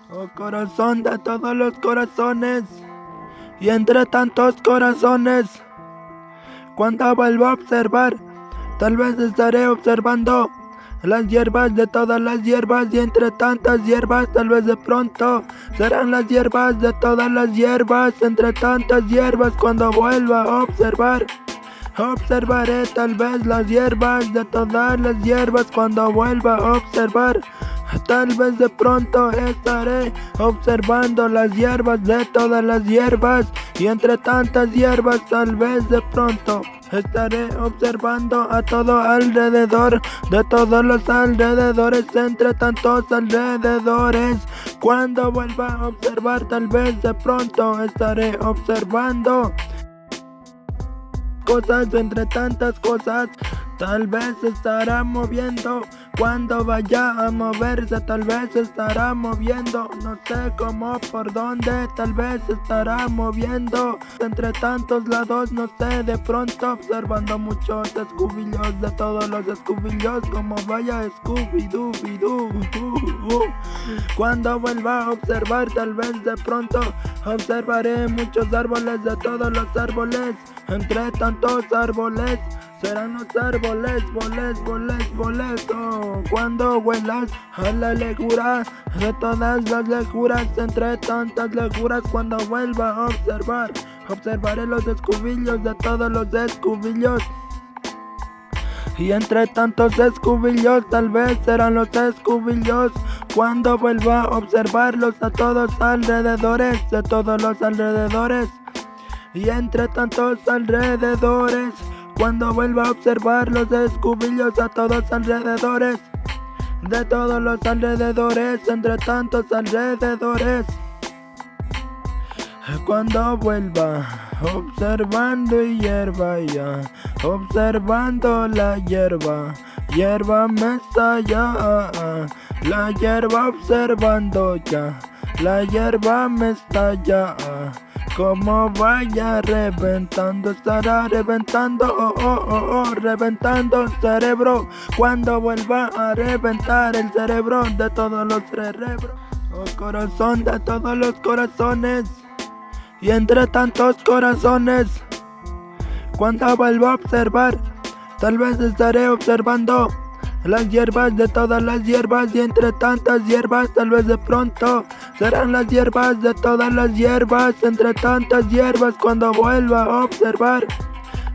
Oh corazón de todos los corazones, y entre tantos corazones, cuando vuelvo a observar, tal vez estaré observando las hierbas de todas las hierbas, y entre tantas hierbas, tal vez de pronto serán las hierbas de todas las hierbas, entre tantas hierbas, cuando vuelva a observar. Observaré tal vez las hierbas de todas las hierbas cuando vuelva a observar. Tal vez de pronto estaré observando las hierbas de todas las hierbas, y entre tantas hierbas tal vez de pronto estaré observando a todo alrededor, de todos los alrededores, entre tantos alrededores. Cuando vuelva a observar tal vez de pronto estaré observando cosas entre tantas cosas, tal vez se estará moviendo. Cuando vaya a moverse tal vez se estará moviendo, no sé cómo, por dónde, tal vez se estará moviendo entre tantos lados, no sé, de pronto observando muchos escubillos, de todos los escubillos, como vaya Scooby-Doo. Cuando vuelva a observar tal vez de pronto observaré muchos árboles, de todos los árboles, entre tantos árboles serán los árboles, boles, oh. Cuando huelas a la lejura de todas las lejuras, entre tantas lejuras, cuando vuelva a observar, observaré los escubillos, de todos los escubillos, y entre tantos escubillos, tal vez serán los escubillos. Cuando vuelva a observarlos a todos alrededores, de todos los alrededores, y entre tantos alrededores, cuando vuelva a observar los escubillos a todos alrededores, de todos los alrededores, entre tantos alrededores. Cuando vuelva observando hierba ya, observando la hierba me está ya, la hierba observando ya, la hierba me está ya. Como vaya reventando, estará reventando, reventando el cerebro. Cuando vuelva a reventar el cerebro de todos los cerebros. Oh corazón de todos los corazones, y entre tantos corazones, cuando vuelva a observar, tal vez estaré observando las hierbas de todas las hierbas, y entre tantas hierbas, tal vez de pronto serán las hierbas de todas las hierbas, entre tantas hierbas, cuando vuelva a observar.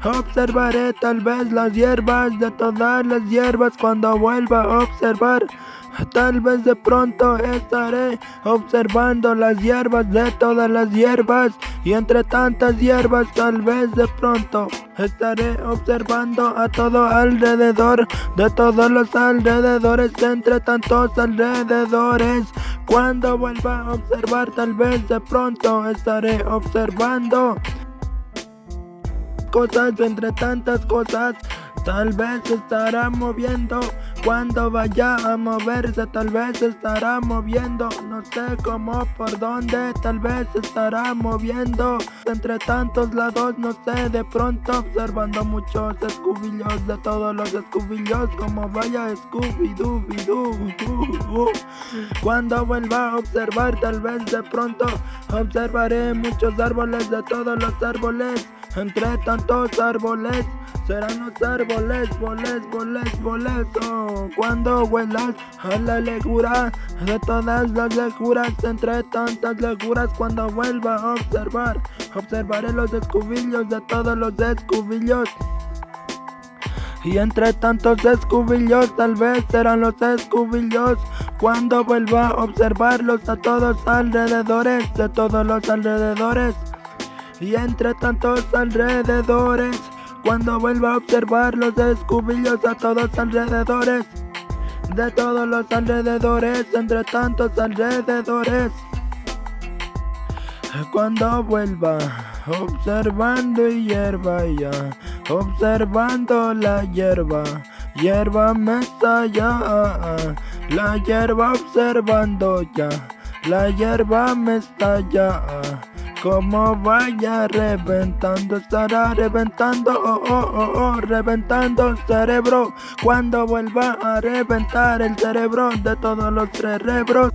Observaré tal vez las hierbas de todas las hierbas cuando vuelva a observar. Tal vez de pronto estaré observando las hierbas de todas las hierbas, y entre tantas hierbas tal vez de pronto estaré observando a todo alrededor, de todos los alrededores, entre tantos alrededores. Cuando vuelva a observar tal vez de pronto estaré observando cosas entre tantas cosas, tal vez se estará moviendo. Cuando vaya a moverse tal vez se estará moviendo, no sé cómo, por dónde, tal vez se estará moviendo entre tantos lados, no sé, de pronto observando muchos escubillos, de todos los escubillos, como vaya Scooby-Doo. Cuando vuelva a observar tal vez de pronto observaré muchos árboles, de todos los árboles, entre tantos árboles serán los árboles, boles, oh. Cuando huelas a la lejura de todas las lejuras, entre tantas lejuras, cuando vuelva a observar, observaré los escubillos, de todos los escubillos, y entre tantos escubillos, tal vez serán los escubillos. Cuando vuelva a observarlos a todos alrededores, de todos los alrededores, y entre tantos alrededores, cuando vuelva a observar los escubillos a todos alrededores, de todos los alrededores, entre tantos alrededores. Cuando vuelva observando hierba ya, observando la hierba me está ya, la hierba observando ya, la hierba me está ya. Como vaya reventando, estará reventando, reventando el cerebro. Cuando vuelva a reventar el cerebro de todos los cerebros.